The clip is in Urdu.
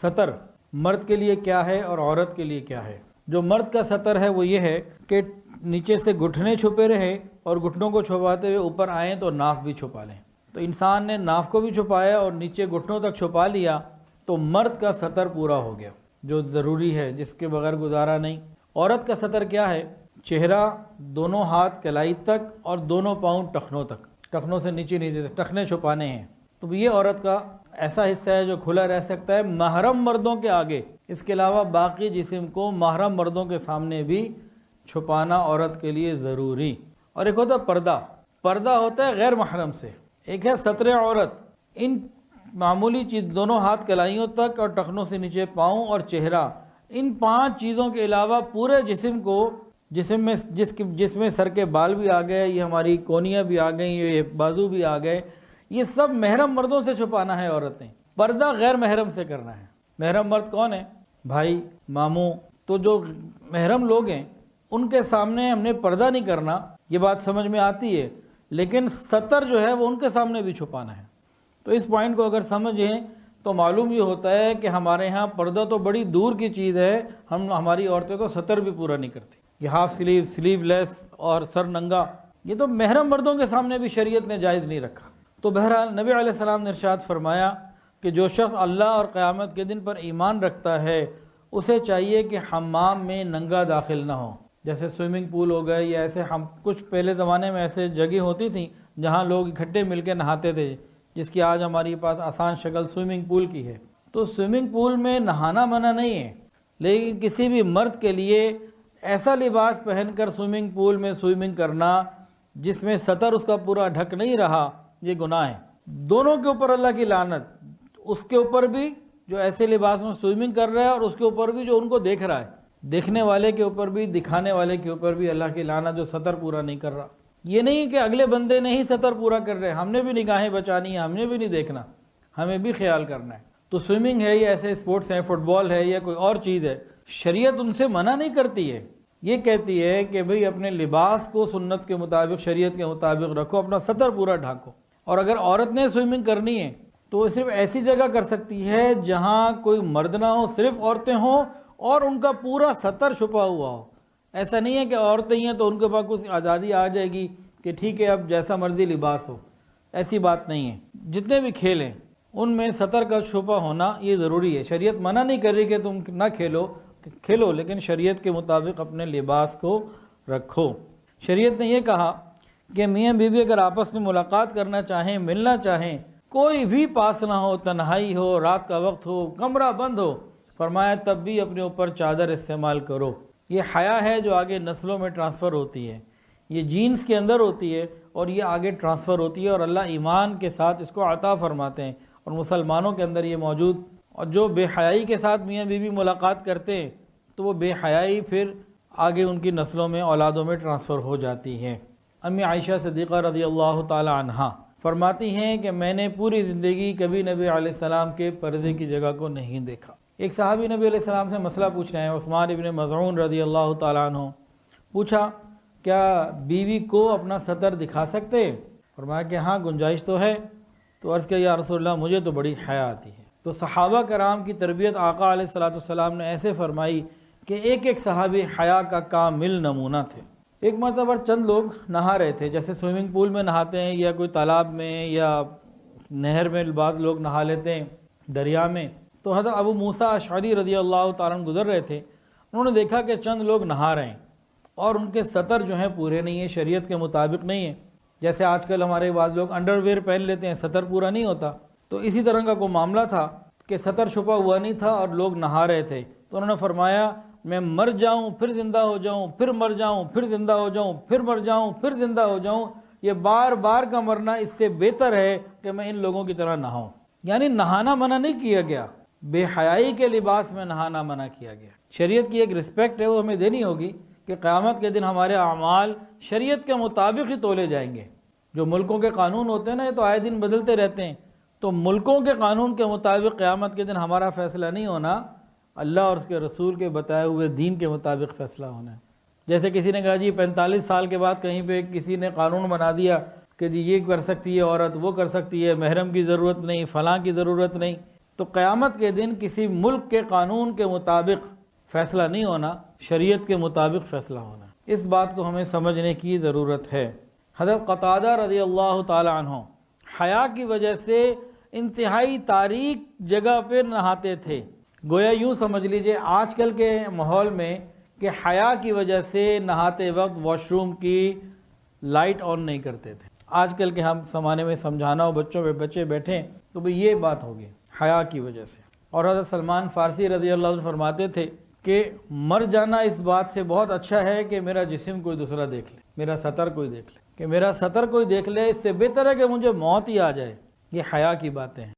سطر مرد کے لیے کیا ہے اور عورت کے لیے کیا ہے؟ جو مرد کا سطر ہے وہ یہ ہے کہ نیچے سے گھٹنے چھپے رہے اور گھٹنوں کو چھپاتے ہوئے اوپر آئیں تو ناف بھی چھپا لیں۔ تو انسان نے ناف کو بھی چھپایا اور نیچے گھٹنوں تک چھپا لیا تو مرد کا سطر پورا ہو گیا، جو ضروری ہے، جس کے بغیر گزارا نہیں۔ عورت کا سطر کیا ہے؟ چہرہ، دونوں ہاتھ کلائی تک اور دونوں پاؤں ٹخنوں تک، ٹخنوں سے نیچے تک ٹخنے چھپانے ہیں۔ تو یہ عورت کا ایسا حصہ ہے جو کھلا رہ سکتا ہے محرم مردوں کے آگے، اس کے علاوہ باقی جسم کو محرم مردوں کے سامنے بھی چھپانا عورت کے لیے ضروری۔ اور ایک ہوتا ہے پردہ، پردہ ہوتا ہے غیر محرم سے، ایک ہے ستر عورت۔ ان معمولی چیز دونوں ہاتھ کلائیوں تک اور ٹخنوں سے نیچے پاؤں اور چہرہ، ان 5 چیزوں کے علاوہ پورے جسم کو، جس میں سر کے بال بھی آ گئے، یہ ہماری کونیاں بھی آ گئیں، یہ بازو بھی آ گئے، یہ سب محرم مردوں سے چھپانا ہے عورتیں۔ پردہ غیر محرم سے کرنا ہے۔ محرم مرد کون ہے؟ بھائی، ماموں۔ تو جو محرم لوگ ہیں ان کے سامنے ہم نے پردہ نہیں کرنا، یہ بات سمجھ میں آتی ہے، لیکن ستر جو ہے وہ ان کے سامنے بھی چھپانا ہے۔ تو اس پوائنٹ کو اگر سمجھیں تو معلوم یہ ہوتا ہے کہ ہمارے ہاں پردہ تو بڑی دور کی چیز ہے، ہماری عورتیں تو ستر بھی پورا نہیں کرتی۔ یہ ہاف سلیو، سلیو لیس اور سر ننگا، یہ تو محرم مردوں کے سامنے بھی شریعت نے جائز نہیں رکھا۔ تو بہرحال نبی علیہ السلام نے ارشاد فرمایا کہ جو شخص اللہ اور قیامت کے دن پر ایمان رکھتا ہے اسے چاہیے کہ حمام میں ننگا داخل نہ ہو۔ جیسے سوئمنگ پول ہو گئے یا ایسے، کچھ پہلے زمانے میں ایسے جگہ ہوتی تھیں جہاں لوگ اکٹھے مل کے نہاتے تھے، جس کی آج ہمارے پاس آسان شکل سوئمنگ پول کی ہے۔ تو سوئمنگ پول میں نہانا منع نہیں ہے، لیکن کسی بھی مرد کے لیے ایسا لباس پہن کر سوئمنگ پول میں سوئمنگ کرنا جس میں سطر اس کا پورا ڈھک نہیں رہا، یہ گناہ ہے۔ دونوں کے اوپر اللہ کی لعنت، اس کے اوپر بھی جو ایسے لباس میں سوئمنگ کر رہا ہے اور اس کے اوپر بھی جو ان کو دیکھ رہا ہے، دیکھنے والے کے اوپر بھی، دکھانے والے کے اوپر بھی اللہ کی لعنت، جو سطر پورا نہیں کر رہا۔ یہ نہیں کہ اگلے بندے نے ہی سطر پورا کر رہے، ہم نے بھی نگاہیں بچانی ہیں، ہم نے بھی نہیں دیکھنا، ہمیں بھی خیال کرنا ہے۔ تو سوئمنگ ہے یا ایسے اسپورٹس ہیں، فٹ بال ہے یا کوئی اور چیز ہے، شریعت ان سے منع نہیں کرتی ہے، یہ کہتی ہے کہ بھئی اپنے لباس کو سنت کے مطابق، شریعت کے مطابق رکھو، اپنا سطر پورا ڈھانکو۔ اور اگر عورت نے سوئمنگ کرنی ہے تو وہ صرف ایسی جگہ کر سکتی ہے جہاں کوئی مرد نہ ہو، صرف عورتیں ہوں اور ان کا پورا سطر چھپا ہوا ہو۔ ایسا نہیں ہے کہ عورتیں ہیں تو ان کے پاس کچھ آزادی آ جائے گی کہ ٹھیک ہے اب جیسا مرضی لباس ہو، ایسی بات نہیں ہے۔ جتنے بھی کھیل ہیں ان میں سطر کا چھپا ہونا یہ ضروری ہے۔ شریعت منع نہیں کر رہی کہ تم نہ کھیلو، لیکن شریعت کے مطابق اپنے لباس کو رکھو۔ شریعت نے یہ کہا کہ میاں بیوی اگر آپس میں ملاقات کرنا چاہیں، ملنا چاہیں، کوئی بھی پاس نہ ہو، تنہائی ہو، رات کا وقت ہو، کمرہ بند ہو، فرمایا تب بھی اپنے اوپر چادر استعمال کرو۔ یہ حیا ہے جو آگے نسلوں میں ٹرانسفر ہوتی ہے، یہ جینز کے اندر ہوتی ہے اور یہ آگے ٹرانسفر ہوتی ہے، اور اللہ ایمان کے ساتھ اس کو عطا فرماتے ہیں، اور مسلمانوں کے اندر یہ موجود۔ اور جو بے حیائی کے ساتھ میاں بیوی ملاقات کرتے ہیں تو وہ بے حیائی پھر آگے ان کی نسلوں میں، اولادوں میں ٹرانسفر ہو جاتی ہے۔ امی عائشہ صدیقہ رضی اللہ تعالی عنہا فرماتی ہیں کہ میں نے پوری زندگی کبھی نبی علیہ السلام کے پردے کی جگہ کو نہیں دیکھا۔ ایک صحابی نبی علیہ السلام سے مسئلہ پوچھنا ہے، عثمان ابن مظعون رضی اللہ تعالیٰ عنہ، پوچھا کیا بیوی کو اپنا سطر دکھا سکتے؟ فرمایا کہ ہاں گنجائش تو ہے۔ تو عرض کیا یا رسول اللہ مجھے تو بڑی حیا آتی ہے۔ تو صحابہ کرام کی تربیت آقا علیہ السلام نے ایسے فرمائی کہ ایک ایک صحابی حیا کا کامل نمونہ تھے۔ ایک مرتبہ چند لوگ نہا رہے تھے، جیسے سوئمنگ پول میں نہاتے ہیں یا کوئی تالاب میں یا نہر میں بعض لوگ نہا لیتے ہیں، دریا میں۔ تو حضرت ابو موسیٰ اشعری رضی اللہ تعالیٰ عنہ گزر رہے تھے، انہوں نے دیکھا کہ چند لوگ نہا رہے ہیں اور ان کے سطر جو ہیں پورے نہیں ہیں، شریعت کے مطابق نہیں ہیں۔ جیسے آج کل ہمارے بعض لوگ انڈر ویئر پہن لیتے ہیں، سطر پورا نہیں ہوتا۔ تو اسی طرح کا کوئی معاملہ تھا کہ سطر چھپا ہوا نہیں تھا اور لوگ نہا رہے تھے۔ تو انہوں نے فرمایا میں مر جاؤں پھر زندہ ہو جاؤں، پھر مر جاؤں پھر زندہ ہو جاؤں، پھر مر جاؤں پھر زندہ ہو جاؤں، یہ بار بار کا مرنا اس سے بہتر ہے کہ میں ان لوگوں کی طرح نہاؤں۔ یعنی نہانا منع نہیں کیا گیا، بے حیائی کے لباس میں نہانا منع کیا گیا۔ شریعت کی ایک رسپیکٹ ہے، وہ ہمیں دینی ہوگی کہ قیامت کے دن ہمارے اعمال شریعت کے مطابق ہی تولے جائیں گے۔ جو ملکوں کے قانون ہوتے ہیں نا، یہ تو آئے دن بدلتے رہتے ہیں، تو ملکوں کے قانون کے مطابق قیامت کے دن ہمارا فیصلہ نہیں ہونا، اللہ اور اس کے رسول کے بتائے ہوئے دین کے مطابق فیصلہ ہونا ہے۔ جیسے کسی نے کہا جی 45 سال کے بعد کہیں پہ کسی نے قانون بنا دیا کہ جی یہ کر سکتی ہے عورت، وہ کر سکتی ہے، محرم کی ضرورت نہیں، فلاں کی ضرورت نہیں، تو قیامت کے دن کسی ملک کے قانون کے مطابق فیصلہ نہیں ہونا، شریعت کے مطابق فیصلہ ہونا۔ اس بات کو ہمیں سمجھنے کی ضرورت ہے۔ حضرت قتادہ رضی اللہ تعالی عنہ حیا کی وجہ سے انتہائی تاریک جگہ پہ نہاتے تھے۔ گویا یوں سمجھ لیجئے آج کل کے ماحول میں کہ حیا کی وجہ سے نہاتے وقت واش روم کی لائٹ آن نہیں کرتے تھے۔ آج کل کے ہم زمانے میں سمجھانا ہو بچوں پہ، بچے بیٹھیں تو بھی یہ بات ہوگی حیا کی وجہ سے۔ اور حضرت سلمان فارسی رضی اللہ عنہ فرماتے تھے کہ مر جانا اس بات سے بہت اچھا ہے کہ میرا جسم کوئی دوسرا دیکھ لے، میرا سطر کوئی دیکھ لے، کہ میرا سطر کوئی دیکھ لے، اس سے بہتر ہے کہ مجھے موت ہی آ جائے۔ یہ حیا کی باتیں ہیں۔